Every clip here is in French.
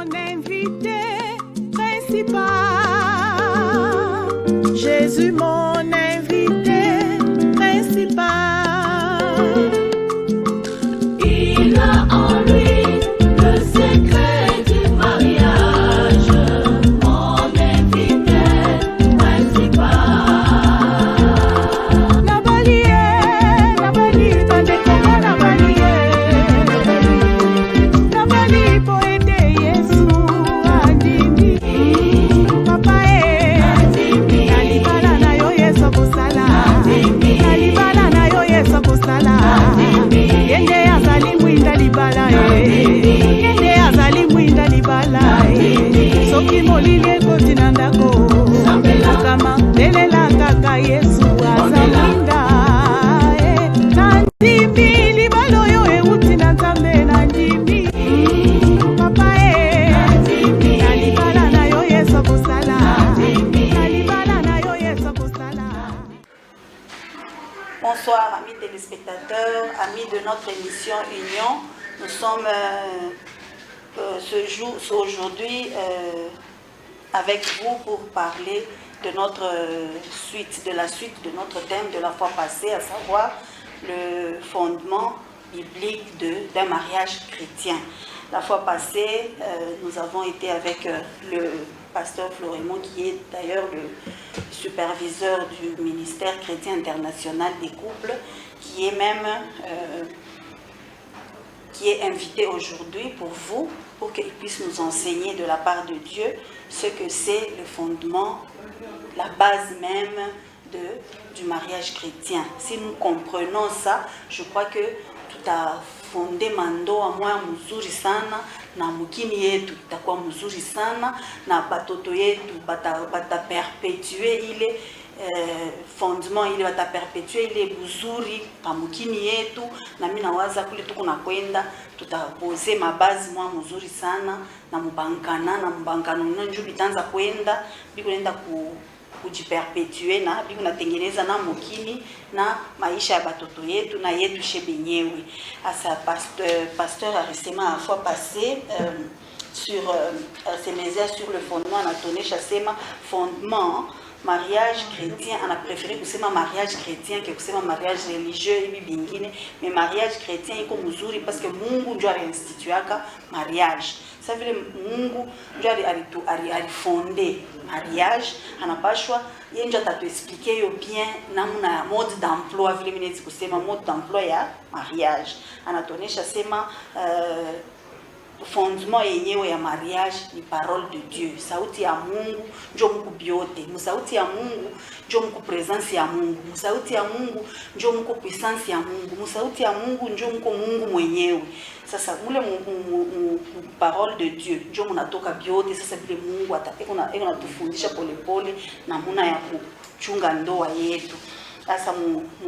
mon invité principal. Jésus, mon invité principal. Il a en lui le secret du mariage, mon invité principal. Soki molili ekoti na ndako kama lelela kaka Yesu azamwinda na ndimi libala oyo euti na Nzambe na ndimi papa na libala na yo Yesu akosala na libala na yo Yesu akosala. Bonsoir amis téléspectateurs, amis de notre émission Union. Nous sommes aujourd'hui avec vous pour parler de la suite de notre thème de la fois passée, à savoir le fondement biblique d'un mariage chrétien. La fois passée, nous avons été avec le pasteur Florémont, qui est d'ailleurs le superviseur du ministère chrétien international des couples, qui est même qui est invité aujourd'hui pour vous, pour qu'il puisse nous enseigner de la part de Dieu ce que c'est le fondement, la base même du mariage chrétien. Si nous comprenons ça, je crois que tout a fondé mando a moya muzuri sana na mukini yetu itakuwa muzuri sana na batoto yetu bata perpetuer ile fondement ile bata perpetuer ile buzuri pamukini yetu, na mimi nawaza kule tuko nakwenda tutapose mabazi mwa mzuri sana na mbankano njo bitanza kwenda bikuenda kujiperpetuer na bikunatengeneza na mukini na maisha ya batoto yetu na yetu shebenyewe. Asa pasteur a récemment la fois passé sur ces messages sur le fondement on a donné chasema fondement mariage chrétien. On a préféré kusema mariage chrétien que kusema mariage religieux ibi bingine, mais mariage chrétien iko mzuri parce que Mungu ndio aliinstituaka mariage. Ça veut dire Mungu ndio alifonde mariage, anapashwa yeye ndio atatuexpliquer yo bien namna mode d'emploi vile mimi nezi kusema mode d'emploi ya mariage. Anatonesha sema fondement yenyewe ya mariage ni parole de Dieu. Sauti ya Mungu ndio mko biote. Musauti ya Mungu ndio mko presence ya Mungu. Musauti ya Mungu ndio mko puissance ya Mungu. Musauti ya Mungu ndio mko Mungu mwenyewe. Sasa ule parole de Dieu ndio mnatoka biote. Sasa vile Mungu eko tufundisha polepole namna ya kuchunga ndoa yetu. Sasa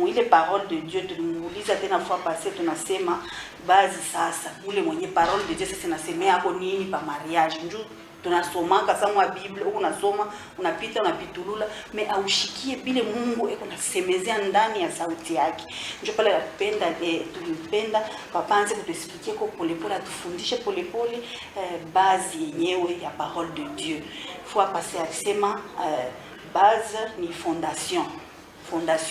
ile parole de Dieu tulimuuliza tena fois passée, tunasema basi sasa ule mwenye parole de Dieu sasa nasemea hapo nini pa mariage. Njoo tunasoma kasa mwa Biblia huko unasoma unapita unapitulula mais aushikie bile Mungu eko nasemezea ndani ya sauti yake. Njoo pale napenda tulipenda papanze kutusikie kwa polepole atufundishe polepole base yenyewe ya parole de Dieu. Fois passée alisema base ni fondation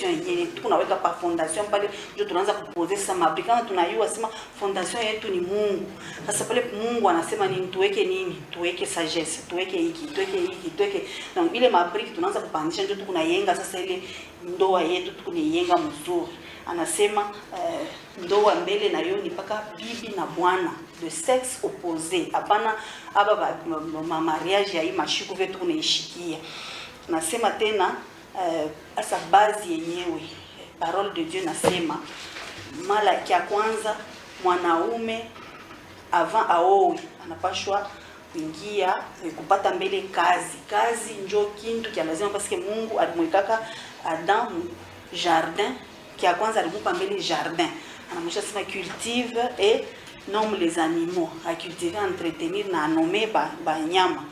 yenyewe tunaweka pa fondation pale ndio tunaanza kuposer sasa mabrikana tunayua sema fondation yetu ni Mungu. Sasa pale Mungu anasema nini tuweke nini? Tuweke sagesse, tuweke hiki, tuweke na ile mabriki tunaanza kupandisha ndio tukunayenga sasa ile ndoa yetu tukuniyenga mzuri. Anasema ndoa mbele na yo ni paka bibi na bwana de sexe opposé. Hapana aba mariage ya hii mashiku vetu kunaishikia. Nasema tena asa base yenyewe parole de Dieu nasema Malaki ya kwanza mwanaume avant aowe anapashwa kuingia kupata mbele kazi njo kintu kia lazima parce que Mungu alimwekaka Adam jardin kia kwanza alimupa mbele jardin anamwisha sema cultive et nomme les animaux, à cultiver, entretenir na nommer ba nyama.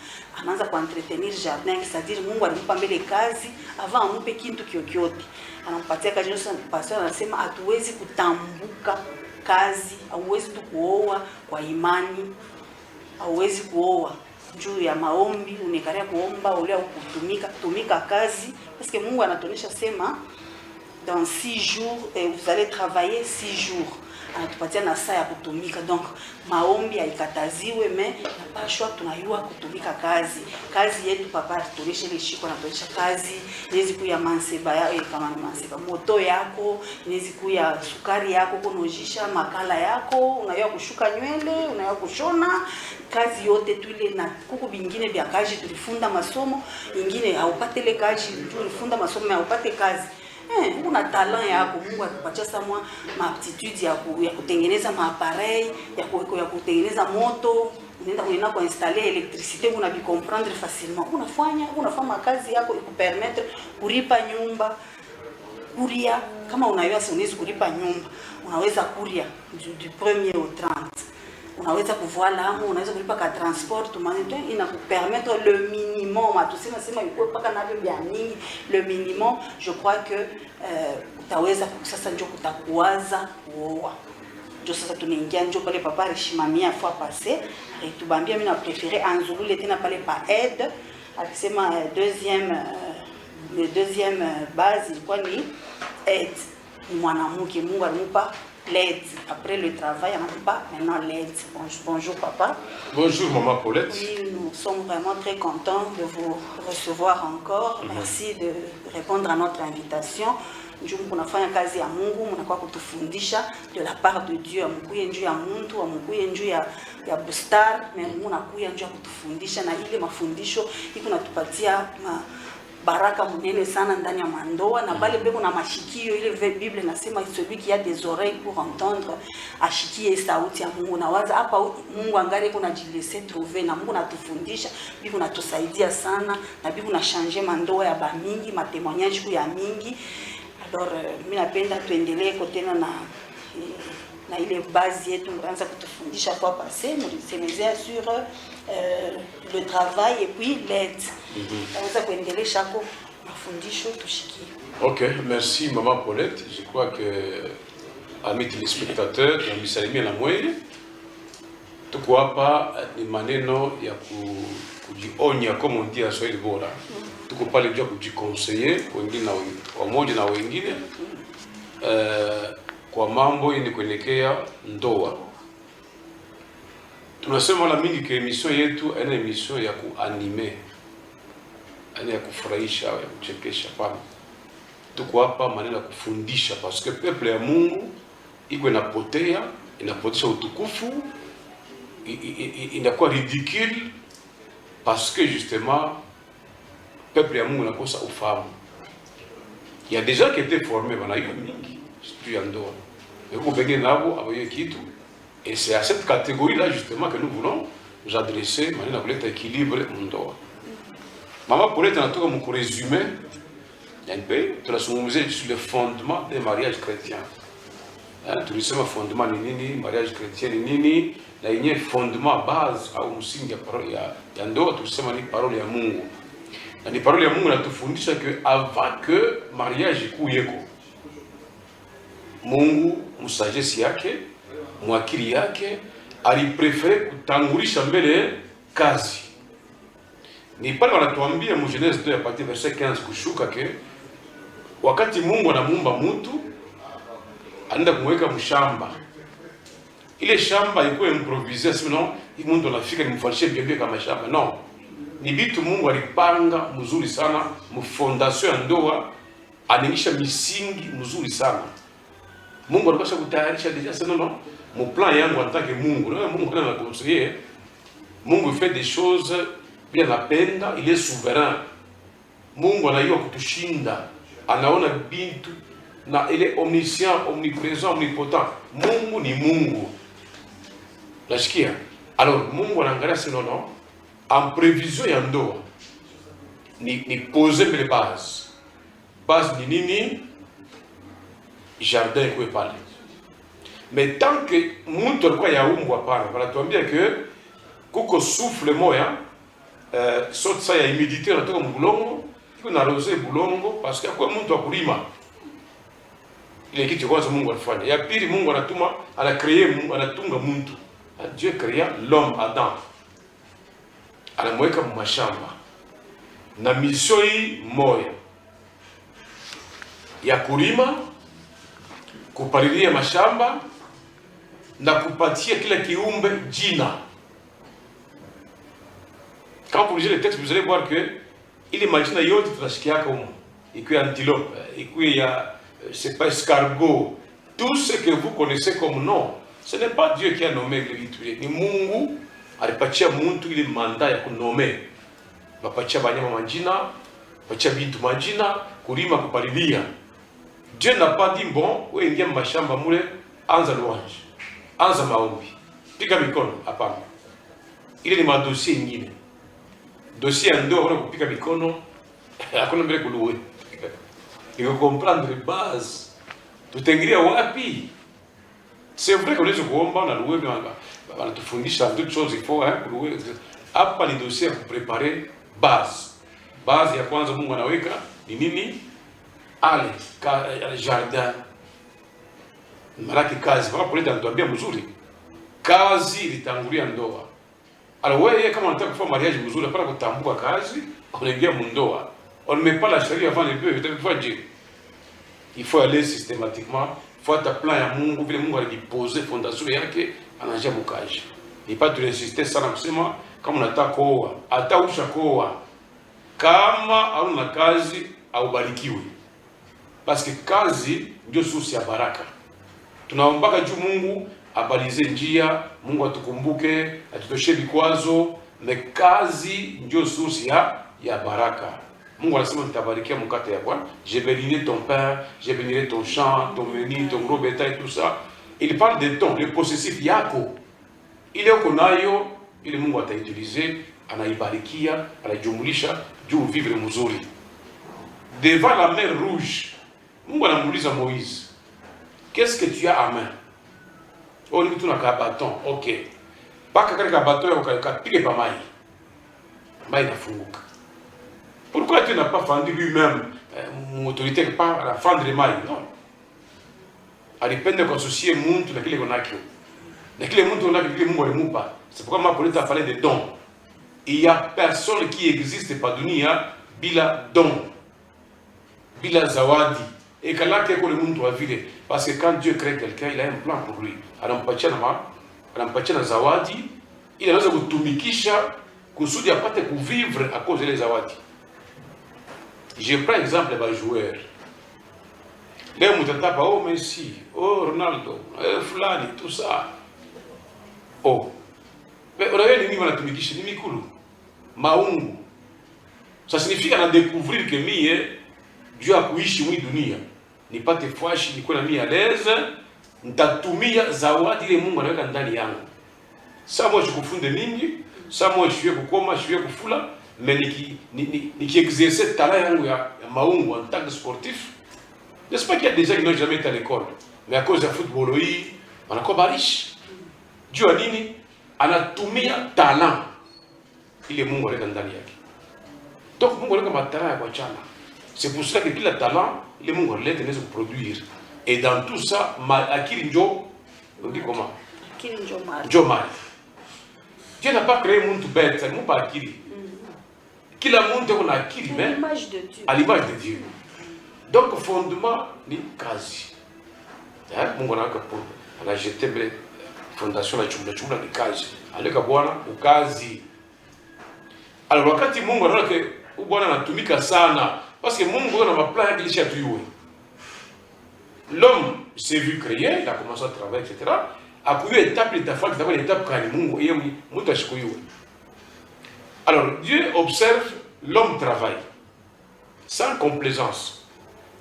Anaanza ku entretenir jardin, c'est-à-dire Mungu alimpa mbele kazi avant amupe kintu kyokyote. Anampatia kazi yote. Pastor anasema hatuwezi kutambuka kazi, hauwezi tu kuoa kwa imani. hauwezi kuoa juu ya maombi, unekaria kuomba ule kutumika kazi, parce que Mungu anatuonyesha sema dans 6 jours vous allez travailler 6 jours. Anatupatia na saa ya kutumika, donc maombi haikataziwe, mais napashwa tunayua kutumika kazi yetu. Papa tutoneshe ile shiko na tuonesha kazi inaweza kuya manseba ya kama manseba moto yako, inaweza kuya sukari yako kunojisha makala yako, unayua kushuka nywele, unayua kushona, kazi yote tu ile. Na kuku bingine vya kazi tulifunda masomo, ingine haupate ile kazi tulifunda masomo haupate kazi. Una talent yako, Mungu akupatia samwa maaptitude ya kutengeneza maappareil, ya kutengeneza moto, unaenda kuinstaller electricité, una bi comprendre facilement. Unafanya kazi yako ikupermettre kulipa nyumba, kuria kama unayua unaweza kulipa nyumba, unaweza kuria du 1er au 30. Unaweza kuvoila hapo, unaweza kulipa ka transport tumanete, inakupermettre le minimum. Atusema sema yuko paka na bia mingi, le minimum. Je crois que utaweza sasa ndio kutakuwaza kuoa. Ndio sasa tunaingia ndio pale papa alishimamia fois passé, alitubambia mimi na préférer anzulule tena pale pa aide. Alisema deuxième base ilikuwa ni aide. Ni mwanamke, Mungu alimpa l'aide. Après le travail, on n'a pas maintenant l'aide. Bonjour papa. Bonjour maman Paulette. Oui, nous sommes vraiment très contents de vous recevoir encore. Merci de répondre à notre invitation. Njoo mnafanya kazi ya Mungu, mnakuwa kutufundisha de la part de Dieu. Mkuye njoo ya mtu, mkuye njoo ya bustar, mais mnakuya njoo kutufundisha, na ile mafundisho iko natupatia baraka munene sana ndani ya mandoa, na bale beko na mashikio. Ile Bible nasema celui qui a des oreilles pour entendre ashikie sauti ya Mungu. Na waza hapa Mungu angali kuna jilese trouver, na Mungu natufundisha, biko natusaidia sana, na biko na changer mandoa ya ba mingi, matemoignage ku ya mingi. Alors mimi napenda tuendelee kotena na ile base yetu mwanza kutufundisha kwa passé, mlisemezea sur le travail et puis l'aide. Naweza kuendelea shako mafundisho tushikie. Ok, merci maman Paulette. Je crois que amis téléspectateurs, tunamisalimia na mwele. Tuko hapa ni maneno ya kujionya kama on dit à Swahili bora. Tuko pale juu kujiconseiller wengine na wamoja na wengine kwa mambo yenye kuelekea ndoa. Tunasema la mingi ke emission yetu ene emission ya kuanime, ene ya kufurahisha, ya kuchekesha pana. Tuko hapa maneno ya kufundisha, parce que peuple ya Mungu iko inapotesha utukufu, inakuwa ridicule, parce que justement peuple ya Mungu nakosa ufahamu. Il y a des gens qui étaient formés bana hiyo mingi tu ya ndoa, mais vous pegez nabo abaye kitu. Et c'est à cette catégorie-là justement que nous voulons nous adresser, maneno kuleta équilibre ndoa. Maman Paulette anatoka mu résumé NP, tunazungumzia sur le fondement des mariages chrétiens. Tulisema fondement ni nini, mariage chrétien ni nini, na yenye fondement base au msingi ya parole ya ndoa tulisema ni parole ya Mungu. Na ni parole ya Mungu natufundisha que avant que mariage ikuyeko, Mungu musagesi yake, mwakili yake aliprefere kutangulisha mbele kazi. Ni pale wanatuambia mu Genèse 2 à partir verset 15 kushuka ke wakati Mungu anamuumba mtu anaenda kumweka mshamba. Ile shamba ilikuwa improvisée, sinon hii mtu anafika nimfanyishie bebe kama shamba. No. Ni vitu Mungu alipanga mzuri sana, mfondation ya ndoa aningisha misingi mzuri sana. Mungu alikuwa kutayarisha deja sana no. Mon plan yangu en tant que Mungu, Mungu ana conseiller. Mungu fait des choses bien napenda, il est souverain. Mungu anajua kutushinda, anaona bintu na il est omniscient, omniprésent, omnipotent. Mungu ni Mungu. Nasikia? Alors Mungu anaangalia sino no en prévision ya ndoa. Ni poser les bases. Base ni nini? Jardin kwa pale. Mais tant que mtu alikuwa yaumbwa pana, wanatuambia que kuko souffle moya sotsa ya humidité natoka mbulongo, iko na rose bulongo parce que kwa mtu akulima. Ile kitu kwanza Mungu alifanya. Ya pili Mungu anatuma, anatunga mtu. Dieu créa l'homme Adam. anamweka mashamba na misio hii moya ya kulima, kupalilia mashamba na kupatia kila kiumbe jina. Quand vous lisez le texte, vous allez voir que il imagine yote tunashikiaka humo, ikuwe antilope, ikuwe ya c'est pas escargot, tout ce que vous connaissez comme nom, ce n'est pas Dieu qui a nommé les vitu, ni Mungu alipatia muntu ile manda ya kunome. Bapatia banyama majina, bapatia bintu majina, kulima, kupalilia. Dieu n'a pas dit bon, wewe ingia mashamba mule, anza louange, anza maombi, piga mikono, hapana. Ile ni madossier ingine. Dossier ya ndoa wala kupika mikono, hakuna mbele kuluwe. Il faut comprendre base. Tutaingilia wapi? C'est vrai qu'on est kuomba na louwe, mais wanatufundisha d'autres choses, il faut kuluwe. Hapa ni dossier ya kuprepare base. Base ya kwanza Mungu anaweka ni nini? Ale, jardin. Malaki kazi. Kama polisi anatuambia mzuri. Kazi ilitangulia ndoa. Alors wewe kama unataka kufanya mariage mzuri, hapana kutambua kazi, unaingia mundoa. On ne met pas la charie avant les bœufs, tu vas dire. Il faut aller systématiquement, faut ta plan ya Mungu, vile Mungu aliposer fondation yake, anaanza mukaji. Ni pas de insister sana kusema kama unataka kuoa, hata ushakoa. Kama hauna kazi haubarikiwi. Parce que kazi ndio source ya baraka. Tunaombaka juu Mungu abalize njia, Mungu atukumbuke, atutoshe vikwazo, na kazi ndio source ya baraka. Mungu anasema nitabarikia mkate ya Bwana, je bénirai ton pain, je bénirai ton champ, ton menu, ton gros bétail, tout ça. Il parle de ton, le possessif yako. Ile uko nayo, ile Mungu atautiliser, anaibarikia, anajumulisha juu vivre mzuri. Devant la mer rouge, Mungu anamuuliza Moïse, qu'est-ce que tu as à main? Oh, ni tuna ka bâton, ok. Paka katika bâton yako kapige pa mai. Mai inafunguka. Pourquoi tu n'as pas fendu lui-même mon autorité pas à la fendre mai? Non. Alipenda kuassocier muntu na kile konakio. Na kile muntu konakio kile Mungu alimupa. C'est pourquoi ma polite a parlé de dons. Il y a personne qui existe pa dunia bila don. Bila zawadi. Et que là, quelqu'un le monde doit vivre. Parce que quand Dieu crée quelqu'un, il a un plan pour lui. Anampatia na zawadi, il anaweza kutumikisha kusudi apate kuvivre à cause des zawadi. Je prends exemple des joueurs. Les mutatapa, oh Messi, oh Ronaldo, Fulani, tout ça. Oh. Mais on avait nini wanatumikisha, ni mikulu. Maungu. Ça signifie qu'on a découvrir que mie Dieu a kuishi mwi dunia. Nipate fwashi, nikuwe na mimi à l'aise, nitatumia zawadi ile Mungu anaweka ndani yangu. Saa moja kufunde mingi, saa moja shiwe kukoma, shiwe kufula, mais niki exercer talent yangu ya maungu en tant que sportif. N'est-ce pas qu'il y a des gens qui n'ont jamais été à l'école, mais à cause du football, on a quoi barish. Dieu a nini, anatumia talent ile Mungu anaweka ndani yake. Donc Mungu anaweka matalent ya kuachana. C'est pour cela que qu'il a talent, les Mungu les tenez à produire. Et dans tout ça, akili njo, on dit comment? Akili njo mali. Njo mali. Dieu n'a pas créé muntu bête, ça n'est pas akili. Kila muntu on a akili, mais à l'image de Dieu. Donc fondement ni kazi. Mungu anaweka pour la jeter fondation la chumla ni kazi. Aleka Bwana ukazi. Alors wakati Mungu anaona que Bwana anatumika sana. Parce que Mungu a ma plan yake lisha tuyue. L'homme s'est vu créer, il a commencé à travailler, etc. A pu étape l'étape, l'étape quand Mungu et Mungu ashikuyue. Alors Dieu observe l'homme travaille sans complaisance.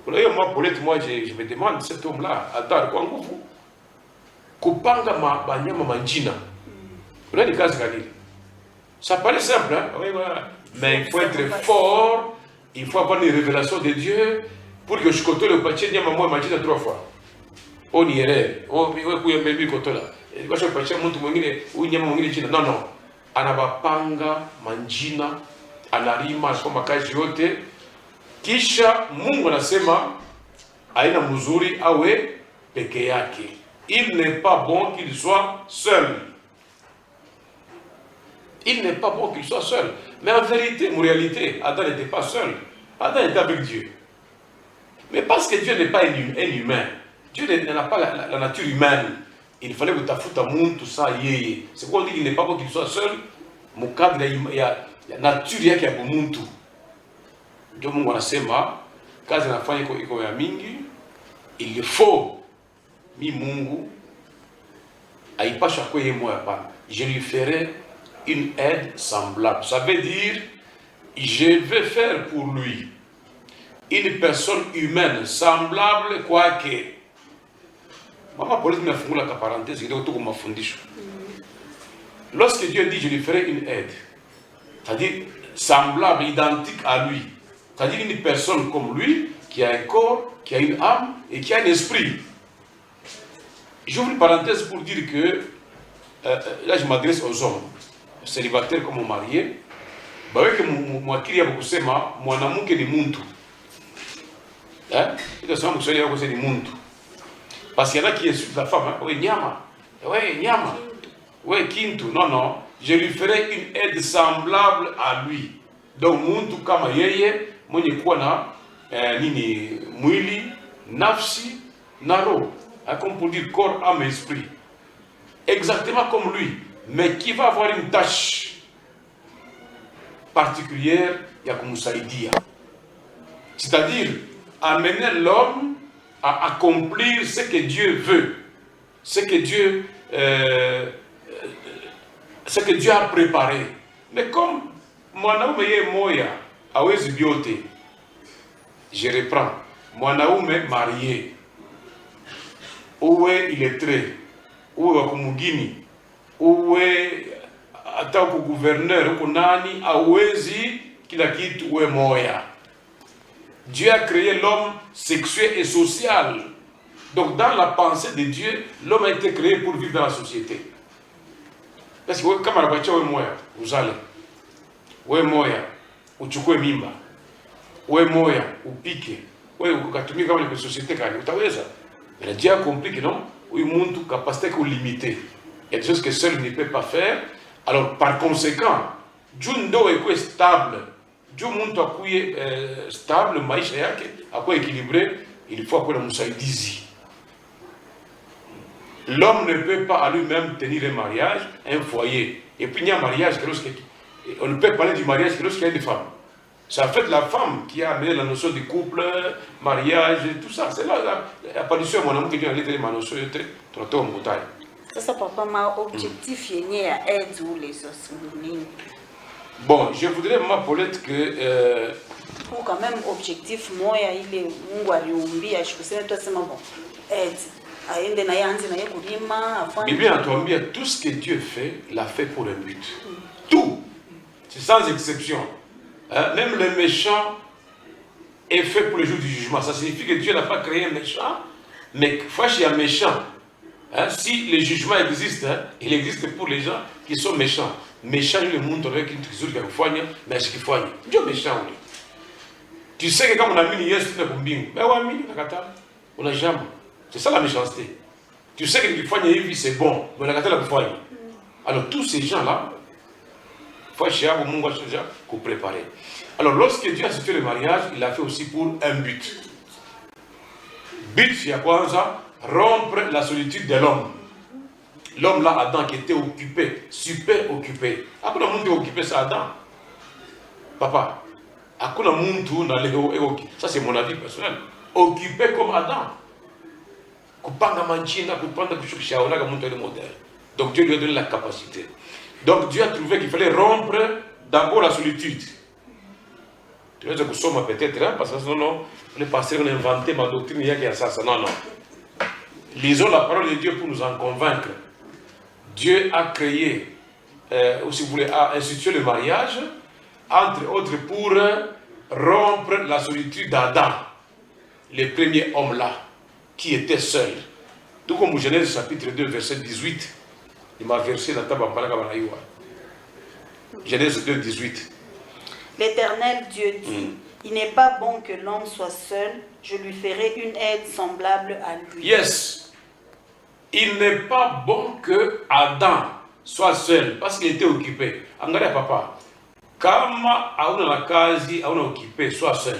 Vous voyez, moi, je me demande cet homme-là, attends, quoi nguvu? Kupanga banyama manjina. Vous voyez les cas de ça paraît simple, hein? Oui, voilà. Mais il faut être fort. Il faut avoir une révélation de Dieu pour que je côté le pâtier n'y a pas imagine 3 fois. On y est. On peut y aller côté là. Il va se pâtier monte mwingine ou nyama mwingine chini. Non non. Anabapanga manjina analima asoma kazi yote. Kisha Mungu anasema aina mzuri awe peke yake. Il n'est pas bon qu'il soit seul. Il n'est pas bon qu'il soit seul. Mais en vérité, en réalité, Adam n'était pas seul. Adam était avec Dieu. Mais parce que Dieu n'est pas un humain, Dieu n'a pas la nature humaine. Il fallait que tu fasses tout monde, tout ça, yé. C'est pourquoi on dit qu'il n'est pas bon qu'il soit seul. Mon cadre, il y a la nature qui est pour monde. Dieu m'a dit, quand il a fait mingi, il faut, mi mungu, aïe pas chaque fois je lui ferai une aide semblable. Ça veut dire, je vais faire pour lui une personne humaine semblable, quoique. Maman politique m'a fait la parenthèse, il est comme ma fondation. Lorsque Dieu dit je lui ferai une aide, c'est-à-dire semblable, identique à lui, c'est-à-dire une personne comme lui, qui a un corps, qui a une âme et qui a un esprit. J'ouvre une parenthèse pour dire que, là je m'adresse aux hommes, célibataires comme aux mariés, bah oui que moi qui a beaucoup de sema, moi n'amour que des muntu. Hein? Et ça, c'est des muntu. Parce qu'il y en a qui insultent la femme, hein? Oui, nyama, oui, kintu, non, je lui ferai une aide semblable à lui. Donc, muntu kama yeye, mwenye kuwa na nini mwili, nafsi, naro, comme pour dire corps, âme, esprit. Exactement comme lui, mais qui va avoir une tâche particulière, Yakumusaidia. C'est-à-dire, amener l'homme à accomplir ce que Dieu veut, ce que Dieu a préparé. Mais comme mwanaume ye moya hawezi vyote, je reprends, mwanaume marié, uwe illettré, uwe wakumugini, uwe hata uko gouverneur, uko nani, hawezi kila kitu uwe moya. Dieu a créé l'homme sexuel et social. Donc dans la pensée de Dieu, l'homme a été créé pour vivre dans la société. Parce que kama nabacha we moya, uzale. We moya, uchukue mimba. We moya, upike. We ukatumika kama ni société kani, utaweza. Mais Dieu a compris que non, oui muntu capacité que limitée. Il y a des choses que seul ne peut pas faire. Alors par conséquent, Dieu est stable. Dieu muntu akuye stable, maisha yake, akuye équilibré, il faut akuye na musaidizi. L'homme ne peut pas à lui-même tenir un mariage, un foyer. Et puis il y a un mariage, on ne peut parler du mariage que lorsqu'il y a des femmes. C'est en fait la femme qui a amené la notion de couple, mariage, tout ça. C'est là l'apparition de mon amour qui vient à l'être ma notion de traité en bouteille. Sasa papa, ma objectif yenye ya aide ou les osmini. Bon, je voudrais m'appeler que Pour quand même objectif moya ile Mungu aliumbia shikusema tu asema bon aide. Aende na yanzi na yekulima afanye. Bible anatuambia tout ce que Dieu fait, l'a fait pour un but. Tout. C'est sans exception. Même le méchant est fait pour le jour du jugement. Ça signifie que Dieu n'a pas créé un méchant, mais fâche il y a un méchant. Si le jugement existe, il existe pour les gens qui sont méchants. Méchant, le monde avec une trésor qui a fait, mais ce qu'il faut. Dieu est méchant. Tu sais que quand on a mis yes, tu n'as pas mis. Mais on n'a jamais. C'est ça la méchanceté. Tu sais que le faut c'est bon, mais on a la foi. Alors tous ces gens-là, il faut préparer. Alors lorsque Dieu a fait le mariage, il l'a fait aussi pour un but. But, c'est quoi ça? Rompre la solitude de l'homme. L'homme là, Adam, qui était occupé, super occupé. Après, le monde est occupé, c'est Adam. Papa, après le monde, ça c'est mon avis personnel. Occupé comme Adam. Donc Dieu lui a donné la capacité. Donc Dieu a trouvé qu'il fallait rompre d'abord la solitude. Tu vois, que sommes peut-être, parce que sinon, les pasteurs ont inventé ma doctrine, il y a ça. Non. Lisons la parole de Dieu pour nous en convaincre. Dieu a créé, ou si vous voulez, a institué le mariage, entre autres pour rompre la solitude d'Adam, le premier homme là, qui était seul. Tout comme Genèse chapitre 2, verset 18, il m'a versé la table en Genèse 2, 18. L'Éternel Dieu dit, il n'est pas bon que l'homme soit seul, je lui ferai une aide semblable à lui. Yes. Il n'est pas bon que Adam soit seul parce qu'il était occupé. Angalia papa, kama hauna la kazi, hauna occupé, soit seul.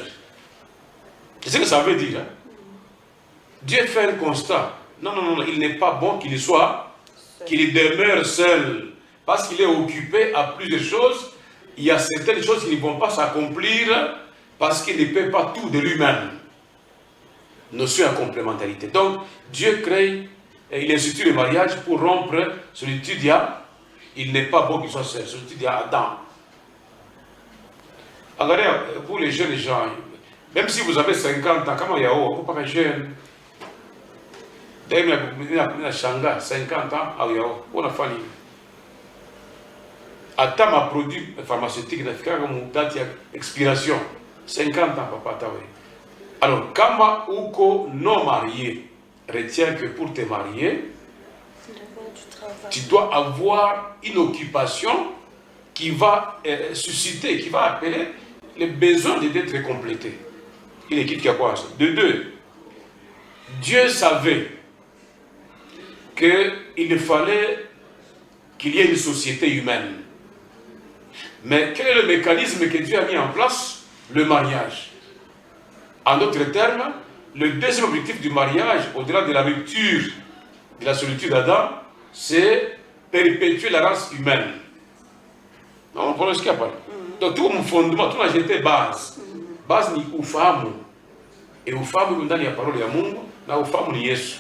C'est ce que ça veut dire. Hein? Dieu fait un constat. Non, non, non, il n'est pas bon qu'il soit, qu'il demeure seul. Parce qu'il est occupé à plusieurs choses. Il y a certaines choses qui ne vont pas s'accomplir parce qu'il ne peut pas tout de lui-même. Notion à complémentarité. Donc, Dieu crée, il institue le mariage pour rompre solitude. Il n'est pas bon qu'il soit seul. Solitude à Adam. Regardez, pour les jeunes gens, même si vous avez 50 ans, comment il y a vous pas jeune. D'ailleurs, il y a Shanga, 50 ans, on a fallu. Attends ma produit pharmaceutique, il y a une date d'expiration. 50 ans, papa, t'as vu. Alors, Kama Uko non marié, retiens que pour te marier, tu dois avoir une occupation qui va susciter, qui va appeler les besoins d'être complétés. Une équipe qui a quoi ça? De deux, Dieu savait qu'il fallait qu'il y ait une société humaine. Mais quel est le mécanisme que Dieu a mis en place? Le mariage. En d'autres termes, le deuxième objectif du mariage, au-delà de la rupture de la solitude d'Adam, c'est perpétuer la race humaine. Non, on parle de ce qu'il y a pas. Donc tout mon fondement, tout la base. Base ni ufahamu. Et ufahamu, il y a la parole de Mungu, na ufahamu ni Yesu.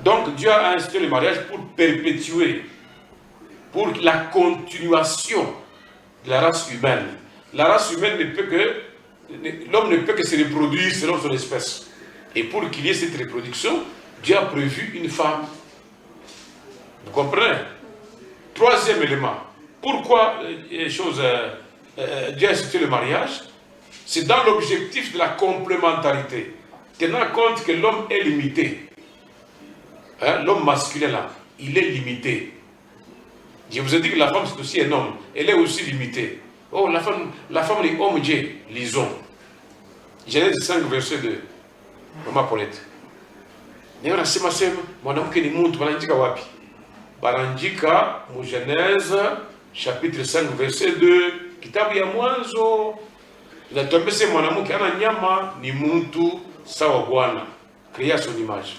Donc Dieu a institué le mariage pour perpétuer, pour la continuation de la race humaine. La race humaine ne peut que, l'homme ne peut que se reproduire selon son espèce. Et pour qu'il y ait cette reproduction, Dieu a prévu une femme. Vous comprenez? Troisième élément. Pourquoi Dieu a institué le mariage? C'est dans l'objectif de la complémentarité. Tenant compte que l'homme est limité. Hein, l'homme masculin là, il est limité. Je vous ai dit que la femme c'est aussi un homme. Elle est aussi limitée. Oh, la femme est homme Dieu, lisons. Genèse 5, verset 2. Maman Paulette. Neo nasema mwanamke ni mtu banandika wapi? Banandika mu Genèse chapitre 5 verset 2. Kitabu ya Mwanzo inatuambia sema mwanamke ana nyama ni mtu sawa Bwana. Créa son image.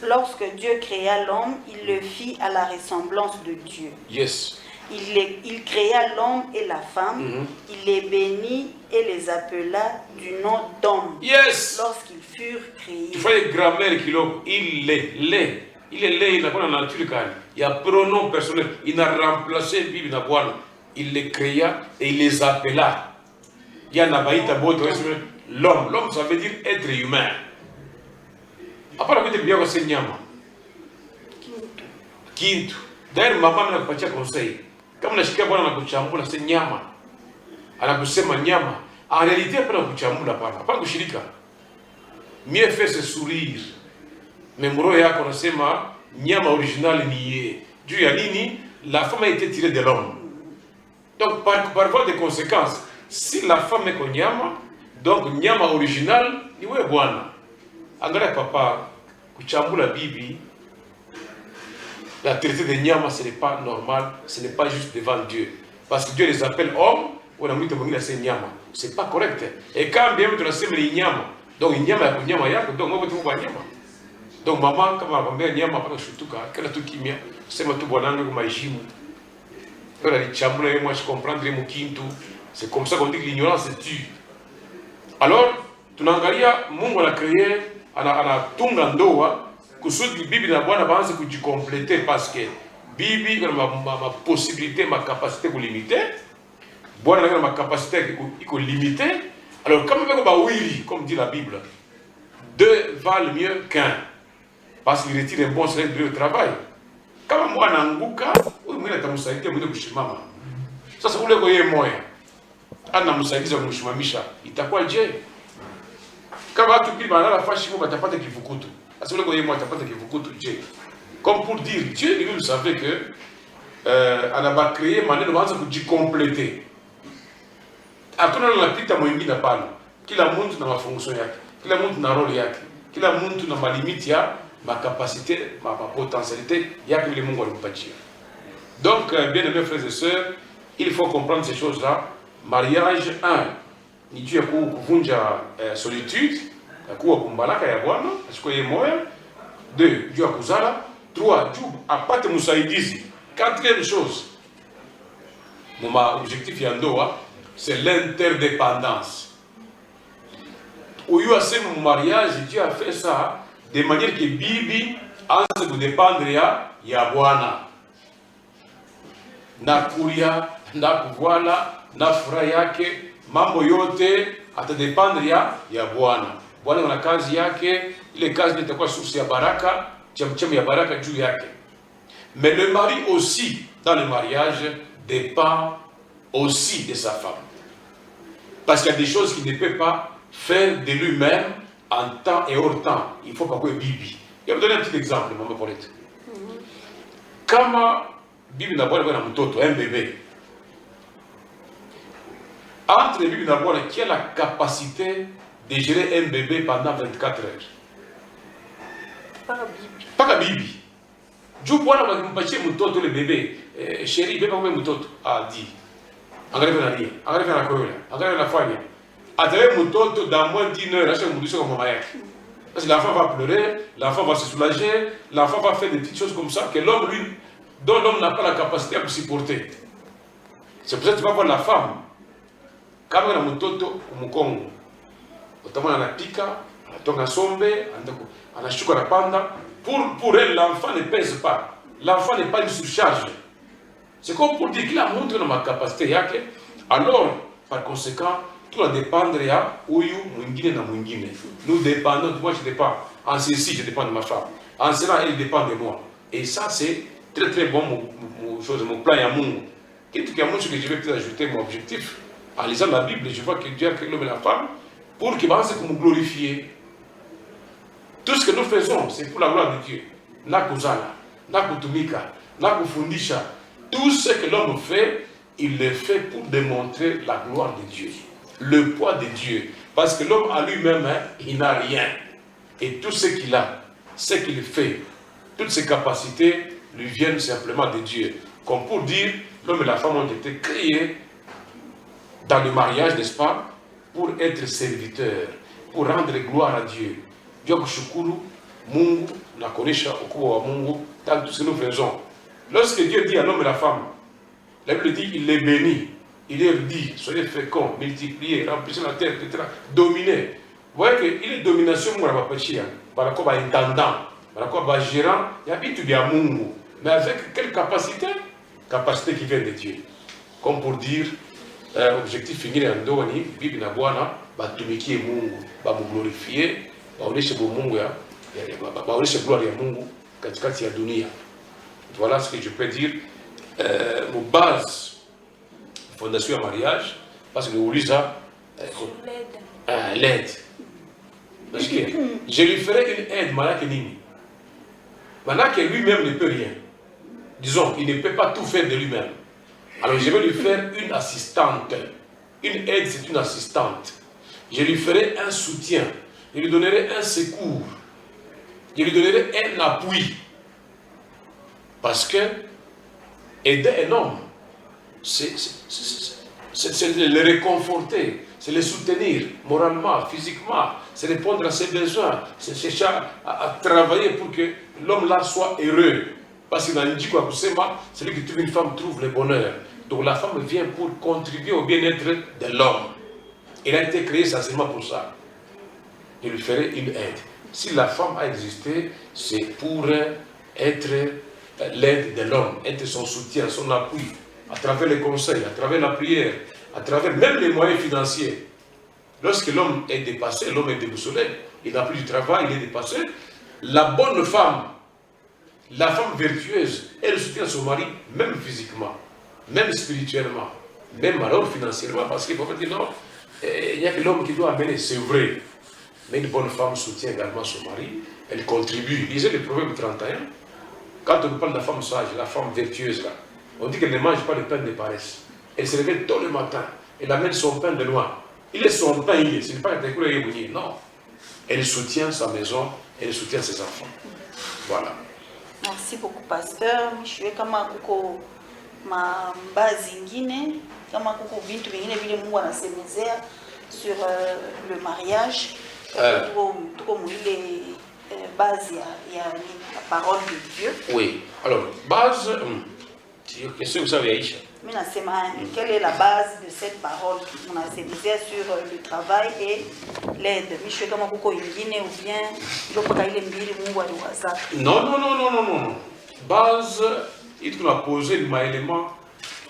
Lorsque Dieu créa l'homme, il le fit à la ressemblance de Dieu. Yes. Il créa l'homme et la femme, il les bénit et les appela du nom d'homme. Yes. Lorsqu'ils furent créés. Tu fais grammaire kilo, il est n'a pas la nature calme. Il y a pronom personnel, il a remplacé Bible na Bwana. Il les créa et il les appela. Il y a nabaïta boto l'homme. L'homme ça veut dire être humain. Après la vie de bien c'est nyama. Kintu. D'ailleurs maman m'a kupatia conseil. Kama unashikia Bwana anakuchambula c'est nyama. Anakusema nyama. En réalité hapana kuchambula hapana. Hapana kushirika. Mieux fait c'est sourire. Mais moro yako anasema nyama original ni yeye. Juu ya nini? La femme a été tirée de l'homme. Donc par voie de conséquence, si la femme est comme nyama, donc nyama original ni wewe Bwana. Angalia papa, kuchambula bibi, la traité de nyama, ce n'est pas normal, ce n'est pas juste devant Dieu. Parce que Dieu les appelle hommes, ou on a mis de monnaie c'est nyama. C'est pas correct. Et quand bien tu as les nyama, donc nyama ya nyama yako, donc on va trouver nyama. Donc maman, quand on va nyama, pas chutuka, kila tu kimia, sema tu bwanangu kwa maishimu. Pour la chambula, moi je comprends mon quinto. C'est comme ça qu'on dit que l'ignorance tue. Alors, tunaangalia Mungu a créé anatunga ndoa kusudi bibi na bwana baanze kujikomplete parce que bibi ina ma possibilité ma capacité limitée, bwana ina ma capacité limitée. Alors comme beko ba wili comme dit la Bible, deux valent mieux qu'un parce qu'il retire un bon salaire de travail. Kama mwana anguka huyu mwingine atamsaidia mwingine kushimama. Sasa ule kwa yeye moya ana msaidizi wa kumshimamisha itakuwa je? Kama watu pili banala fashi mwa batapata kivukutu. Sasa ule kwa yeye moya atapata kivukutu je? Comme pour dire Dieu lui savait que anaba créer maneno baanza kujicompléter. Hakuna unapita mwingine pale. Kila mtu na mafunction yake. Kila mtu na role yake. Kila mtu na malimiti ya ma capacité, ma potentialité yake ile Mungu alimpatia. Donc, bien aimés frères et sœurs, il faut comprendre ces choses-là. Mariage, 1, ni juu ya kuvunja solitude, kuwa kumbalaka ya Bwana, asiko ye moya. 2, juu ya kuzala. 3, juu apate musaidizi. 4e chose, mon objectif ya ndoa, c'est l'interdépendance. Où a fait mon mariage, Dieu a fait ça de manière que bibi anze kudépendre ya Bwana. Na kuria, na kuvala, na furaha yake, mambo yote atadépendre ya Bwana. Bwana ana kazi yake, ile kazi itakuwa source ya baraka, chemchemi ya baraka juu yake. Mais le mari aussi, dans le mariage, dépend aussi de sa femme. Parce qu'il y a des choses qu'il ne peut pas faire de lui-même en temps et hors temps. Il faut pas que bibi. Je vais vous donner un petit exemple, maman Paulette. Kama bibi na bwana na mtoto, un bébé. Entre bibi na bwana, qui a la capacité de gérer un bébé pendant 24 heures? Pas que bibi. Juu bwana mpatie mtoto le bébé. Chérie, bébé kwa mtoto. Ah, dit. Angalia na nini? Angalia na koyola. Angalia na fanya. Atale mtoto dans moins d'1 heure, acha mrudishe kwa mama yake. Parce que l'enfant va pleurer, l'enfant va se soulager, l'enfant va faire des petites choses comme ça que l'homme, lui, dont l'homme n'a pas la capacité à supporter. C'est pour ça que tu vas voir la femme. Quand on a mtoto umukongo, utamona anapika, anatoka sombe, anashuka na panda. Pour elle, l'enfant ne pèse pas. L'enfant n'est pas une surcharge. C'est comme pour dire qu'il a montré ma capacité yake. Alors, par conséquent, tout va dépendre ya uyu mwingine na mwingine. Nous dépendons, moi je dépends. En ceci, je dépends de ma femme. En cela, elle dépend de moi. Et ça, c'est très très bon mon plan ya Mungu. Qu'est-ce que je vais peut-être ajouter mon objectif? En lisant la Bible, je vois que Dieu a créé l'homme et la femme pour qu'il va nous glorifier. Tout ce que nous faisons, c'est pour la gloire de Dieu. Na kuzala, na kutumika, na kufundisha. Tout ce que l'homme fait, il le fait pour démontrer la gloire de Dieu, le poids de Dieu. Parce que l'homme à lui-même, il n'a rien. Et tout ce qu'il a, ce qu'il fait, toutes ses capacités lui viennent simplement de Dieu. Comme pour dire, l'homme et la femme ont été créés dans le mariage, n'est-ce pas, pour être serviteurs, pour rendre gloire à Dieu. Dieu kushukuru Mungu na kuonesha ukubwa wa Mungu dans tout ce que nous faisons. Lorsque Dieu dit à l'homme et la femme, la Bible dit il les bénit, il leur dit soyez féconds, multipliez, remplissez la terre, etc. Dominez. Vous voyez qu'il est domination Mungu anapachia, par quoi intendant, par quoi gérant, il y a bitu bien Mungu, mais avec quelle capacité? Capacité qui vient de Dieu. Comme pour dire objectif finir en ndoni, bibi na bwana batumikie Mungu, bamuglorifier. Baoneshe Mungu baoneshe gloire ya Mungu katikati ya dunia. Voilà ce que je peux dire. Mon base, fondation ya mariage, parce que Uliza l'aide. Parce que je lui ferai une aide, malaki nini. Malaki lui-même ne peut rien. Disons, il ne peut pas tout faire de lui-même. Alors je vais lui faire une assistante. Une aide, c'est une assistante. Je lui ferai un soutien. Je lui donnerai un secours. Je lui donnerai un appui. Parce que aider un homme, c'est le réconforter, c'est le soutenir moralement, physiquement, c'est répondre à ses besoins, c'est chercher à travailler pour que l'homme là soit heureux. Parce que dans le dit quoi, celui qui trouve une femme trouve le bonheur. Donc la femme vient pour contribuer au bien-être de l'homme. Il a été créé essentiellement pour ça. Je lui ferai une aide. Si la femme a existé, c'est pour être l'aide de l'homme, être son soutien, son appui, à travers les conseils, à travers la prière, à travers même les moyens financiers. Lorsque l'homme est dépassé, l'homme est déboussolé, il n'a plus de travail, il est dépassé, la bonne femme, la femme vertueuse, elle soutient son mari, même physiquement, même spirituellement, même alors financièrement, parce qu'il faut dire non, il n'y a que l'homme qui doit amener, c'est vrai. Mais une bonne femme soutient également son mari, elle contribue. Lisez le Proverbe 31. Quand on parle de la femme sage, la femme vertueuse, là, on dit qu'elle ne mange pas le pain de paresse. Elle se réveille tôt le matin, elle amène son pain de loin. Il est son pain, ce n'est pas un découvert, non. Elle soutient sa maison, elle soutient ses enfants. Voilà. Merci beaucoup, pasteur. Je vais comme base ingine kama kuko vitu vingine vile Mungu anasemezea sur le mariage tuko mwile base ya la parole de Dieu. Oui. Alors, base question que ça veut dire. Mais quelle est la base de cette parole? On a semezea sur le travail et l'aide. Michwe kama kuko ingine ou bien joko ile mbili Mungu aliwaza. Non. Base il faut poser le élément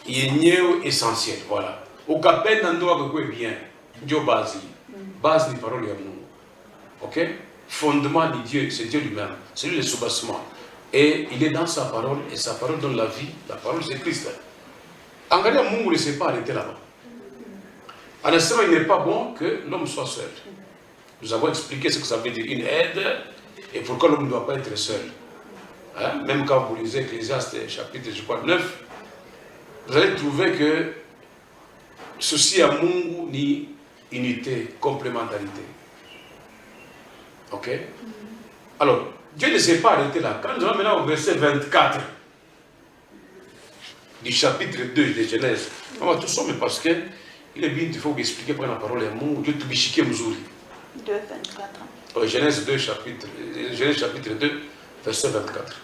yenyewe essentiel. Voilà. Ukapenda ndoa kwa bien. Ndio base. Base ni parole ya Mungu. OK? Fondement de Dieu, c'est Dieu lui-même. C'est lui le soubassement. Et il est dans sa parole, et sa parole donne la vie. La parole, c'est Christ. Angalia Mungu ne s'est pas arrêté là-bas. Honnêtement, il n'est pas bon que l'homme soit seul. Nous avons expliqué ce que ça veut dire, une aide, et pourquoi l'homme ne doit pas être seul. Hein? Même quand vous lisez Ecclésiaste, chapitre, je crois, 9, vous allez trouver que ceci à Mungu ni unité, complémentarité. Ok? Alors, Dieu ne s'est pas arrêté là. Quand nous allons maintenant au verset 24 du chapitre 2 de Genèse, on va tout ça, mais parce que il est bien, il faut expliquer par la parole à Mungu, Dieu tubishike mzuri. 2, 24. Genèse chapitre 2, verset 24.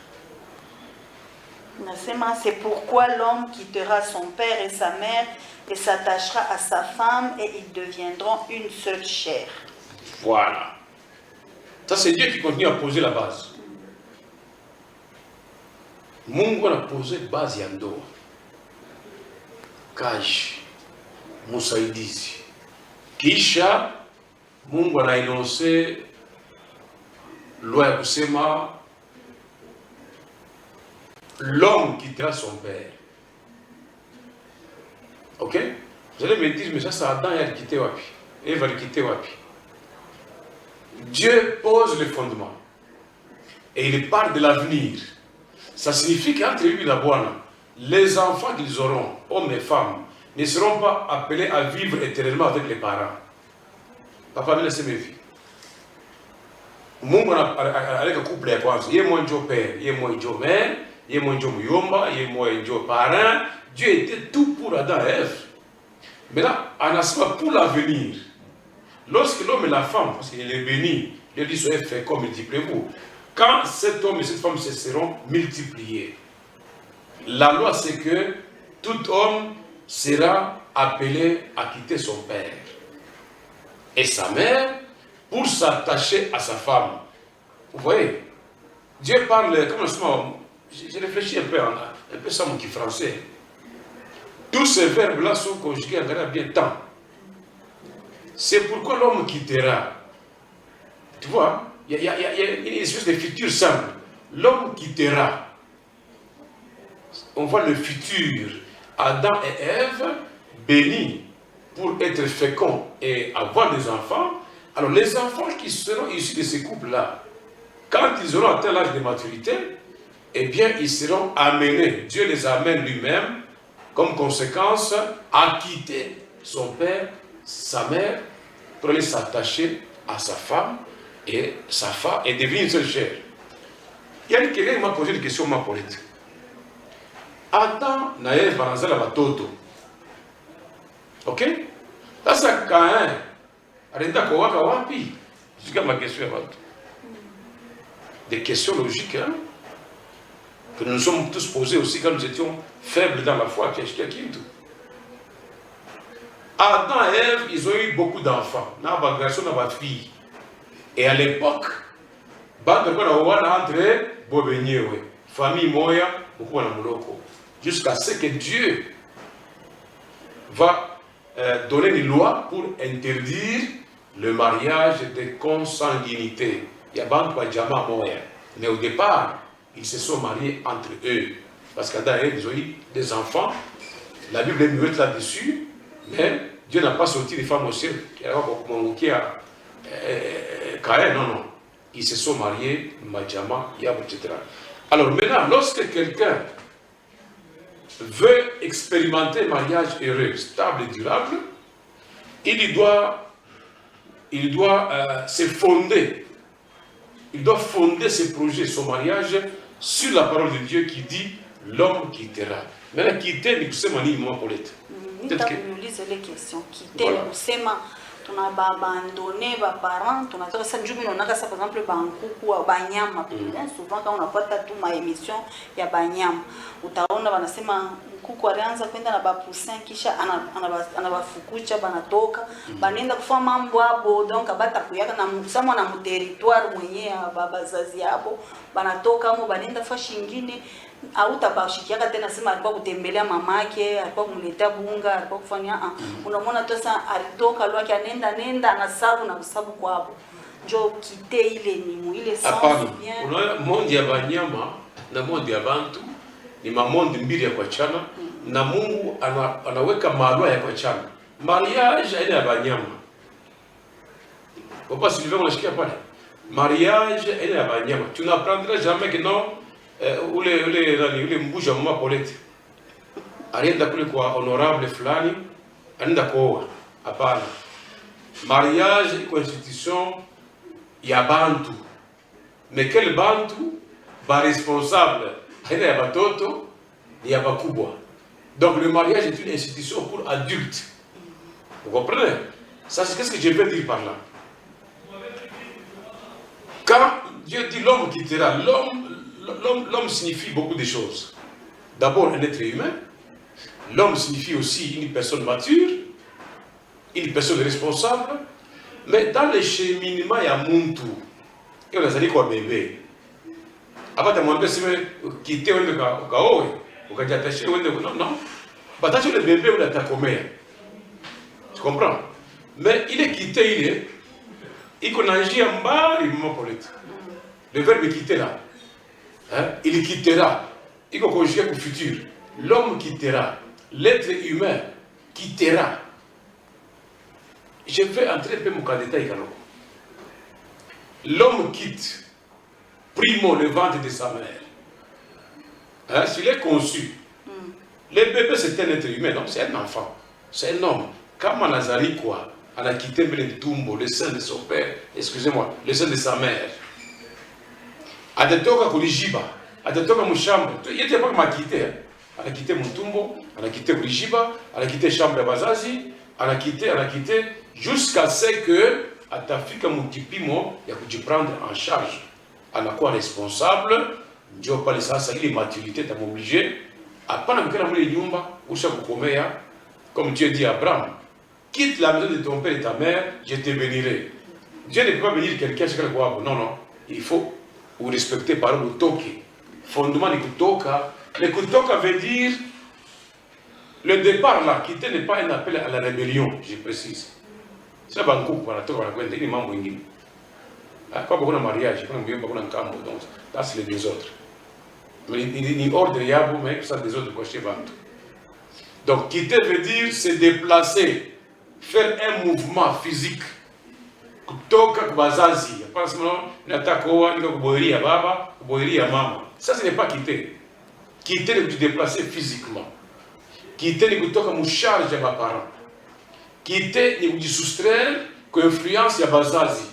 C'est pourquoi l'homme quittera son père et sa mère et s'attachera à sa femme et ils deviendront une seule chair. Voilà. Ça, c'est Dieu qui continue à poser la base. Mungu a posé base ya ndoa. Kaji, musaidizi. Kisha, Mungu a énoncé loi ya kusema l'homme quittera son père. Ok? Vous allez me dire, mais ça, c'est Adam, il a quitté wapi. Eve va le quitter wapi. Dieu pose le fondement et il parle de l'avenir. Ça signifie qu'entre lui et la bonne, les enfants qu'ils auront, hommes et femmes, ne seront pas appelés à vivre éternellement avec les parents. Papa, laissez mes filles. Mungu avec un couple ya kwanza, yeye mmoja ndio père, yeye mmoja ndio mère, yeye mmoja ndio muyomba, yeye mmoja ndio parent. Dieu était tout pour Adam et Ève. Maintenant, anasema pour l'avenir. Lorsque l'homme et la femme, parce qu'il est béni, il dit soyez féconds, multipliez-vous. Quand cet homme et cette femme se seront multipliés, la loi c'est que tout homme sera appelé à quitter son père et sa mère pour s'attacher à sa femme. Vous voyez, Dieu parle, comme je réfléchis un peu ça mon qui français. Tous ces verbes-là sont conjugués en bien temps. C'est pourquoi l'homme quittera. Tu vois, il y a une espèce de futur simple. L'homme quittera. On voit le futur. Adam et Ève, bénis pour être féconds et avoir des enfants. Alors les enfants qui seront issus de ces couples-là, quand ils auront atteint l'âge de maturité, eh bien ils seront amenés. Dieu les amène lui-même, comme conséquence, à quitter son père, sa mère, pour aller s'attacher à sa femme et sa femme et devenir une seule chair. Il y a quelqu'un qui m'a posé une question politique. Adam na Ève banazala batoto. Ok? Sasa Caïn arenda kowaka wapi? Jusqu'à ma question ya bato. Des questions logiques, hein? Que nous nous sommes tous posés aussi quand nous étions faibles dans la foi. Adam et Ève, ils ont eu beaucoup d'enfants. N'a pas garçon, n'a pas fille. Et à l'époque, entre famille moya, jusqu'à ce que Dieu va donner une loi pour interdire le mariage de consanguinité. Il y a pas de jama moya. Mais au départ, ils se sont mariés entre eux. Parce qu'Adam et Ève, ils ont eu des enfants. La Bible est muette là-dessus. Mais Dieu n'a pas sorti les femmes au ciel qui a Caïn, non. Ils se sont mariés, Madjama, Yab, etc. Alors maintenant, lorsque quelqu'un veut expérimenter un mariage heureux, stable et durable, il doit se fonder. Il doit fonder ses projets, son mariage, sur la parole de Dieu qui dit l'homme quittera. Maintenant quitter ni kusema nini mama Paulette? Nitakuuliza ile question. Quitter ni kusema tunababandone ba parents, tunatoka sasa njoo mimi naona sasa par exemple bankuku au banyama. Souvent quand unapata tu ma émission ya banyama, utaona wanasema kuku alianza kwenda na bapoussin kisha anabafukucha banatoka banenda kufanya mambo hapo, donc abata kuyaka na msamo na mterritoire mwenye babazazi hapo banatoka hapo banenda fashi nyingine au tabashikiaka tena sema alikuwa kutembelea mamake, alikuwa kumletea bunga, alikuwa kufanya unamwona tu sasa alitoka lwake anenda anasabu na kusabu kwao. Njo kite ile ni muile sans bien. Unaona monde ya banyama na monde ya bantu ni mamondi mbili ya kuachana na Mungu anaweka maalwa ya kuachana. Mariage aina ya banyama. Papa Sylvain unashikia pale. Mariage aina ya banyama. Tu n'apprendras jamais que non ule mbuja mama Paulette. Alienda kule kwa honorable fulani, anaenda kuoa. Hapana. Mariage iko institution ya bantu. Mais quel bantu ba responsable aina ya batoto ni ya bakubwa. Donc le mariage est une institution pour adultes. Vous comprenez? Ça, c'est qu'est-ce que je veux dire par là? Quand Dieu dit l'homme quittera, l'homme signifie beaucoup de choses. D'abord un être humain. L'homme signifie aussi une personne mature, une personne responsable. Mais dans le cheminement, il y a muntu. Et on a dit quoi bébé? Avant de m'emmener, c'est quitter un kaoe. Non. Batache le bébé ou la takomea. Tu comprends? Mais il est quitté, il connaît un bar, il m'a parlé. Le verbe quitter là. Hein? Il quittera. Il faut conjuguer au futur. L'homme quittera. L'être humain quittera. Je vais entrer un peu mon détail. L'homme quitte. Primo le ventre de sa mère. Hein? S'il est conçu. Le bébé c'est un être humain, non? C'est un enfant. C'est un homme. Quand Manazari quoi, elle a quitté le tombeau, le sein de son père, excusez-moi, le sein de sa mère. Elle a toka kulijiba, elle a toka mouchambre. Il n'était pas m'a quitté. Elle a quitté mon tombeau, elle a quitté kulijiba, elle a quitté chambre de bazazi, elle a quitté jusqu'à ce que à ta fille comme mutipimo, il y a que tu prendre en charge. Elle a quoi responsable? Dieu parle ça, ça il est maturité, t'as obligé. Après, comme Dieu dit à Abraham, quitte la maison de ton père et ta mère, je te bénirai. Dieu ne peut pas bénir quelqu'un sur le quoi. Non. Il faut respecter par le toki. Fondement du kutoka. Le kutoka veut dire le départ là, quitter n'est pas un appel à la rébellion, je précise. C'est un banco pour la toka, il est membre ingénieux. Quand on a un mariage, quand on a un cambo, donc là c'est les deux autres. Mais il ordre yabo, mais ça des autres cochers bantu. Donc quitter veut dire se déplacer, faire un mouvement physique. Kutoka kubazazi, pas seulement natakoa, nika kuboiria baba, kuboiria mama. Ça ce n'est pas quitter. Quitter c'est se déplacer physiquement. Quitter ni kutoka mcharge ya parents. Quitter ni kujisustraire kwa influence ya bazazi.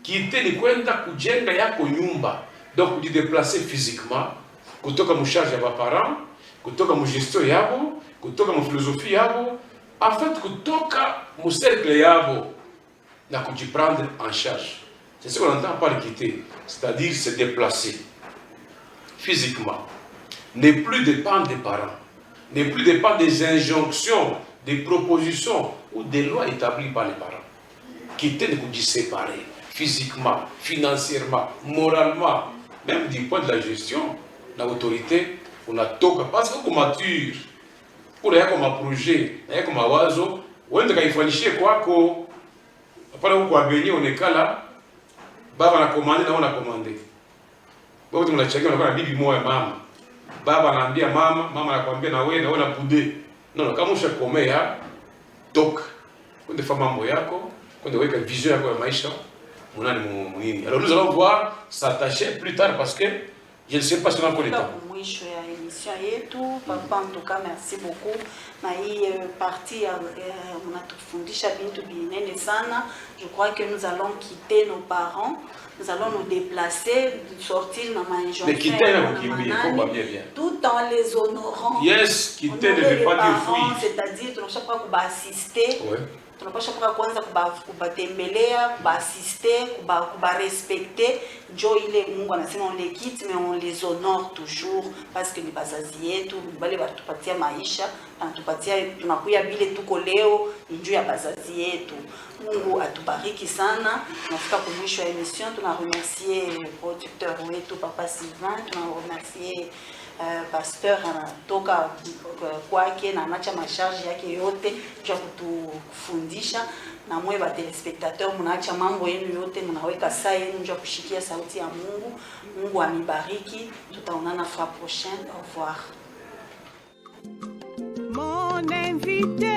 Quitter ni kwenda kujenga yako nyumba. Donc se déplacer physiquement. Kutoka mcharge ya parents, kutoka mgestion yabo, kutoka mfilosophie yabo, en fait kutoka cercle yabo na kujiprendre en charge. C'est ce qu'on entend par quitter, c'est-à-dire se déplacer physiquement, ne plus dépendre des parents, ne plus dépendre des injonctions, des propositions ou des lois établies par les parents. Quitter ne se séparer physiquement, financièrement, moralement, même du point de la gestion. L'autorité, on a toka parce que comme mature, pour y comme un projet, y comme un oiseau, on a qu'il faut aller kwako. Après on a béni, on est là, baba na commandé, on a commandé. Bon, on a checké, on a bibi moi et maman. Baba anaambia mama, mama anakuambia na wewe na wewe unapude. Non, kama ushakomea toka. Kwende fanya mambo yako, kwende weka vision yako ya maisha, unani munini. Alors nous allons voir s'attacher plus tard parce que je ne sais pas si on a encore le temps. émission yetu. Papa, en tout cas, merci beaucoup. Na hii partie mnatufundisha bintu binene sana. Je crois que nous allons quitter nos parents. Nous allons nous déplacer, sortir dans ma injonction, tout en les honorant. Yes, quitter ne veut pas dire fuir. C'est-à-dire, tu n'as pas assister. Tunapasha kwa kwanza kubatembelea, kuba-assister, kuba-respecter. Jo ile Mungu anasema on les quitte mais on les honore toujours parce que ni bazazi yetu, bale batupatia maisha, anatupatia tunakuya bile tuko leo njoo ya bazazi yetu. Mungu atubariki sana. Tunafika kwa mwisho ya emission, tunaremercier producteur wetu Papa Sylvain, tunaremercier pasteur anatoka kwake na anacha masharge yake yote ya kutufundisha, na mwe ba telespectateur mnaacha mambo yenu yote mnaweka saa yenu ya kushikia sauti ya Mungu. Mungu amibariki, tutaonana fois prochaine. Au revoir. Mon invité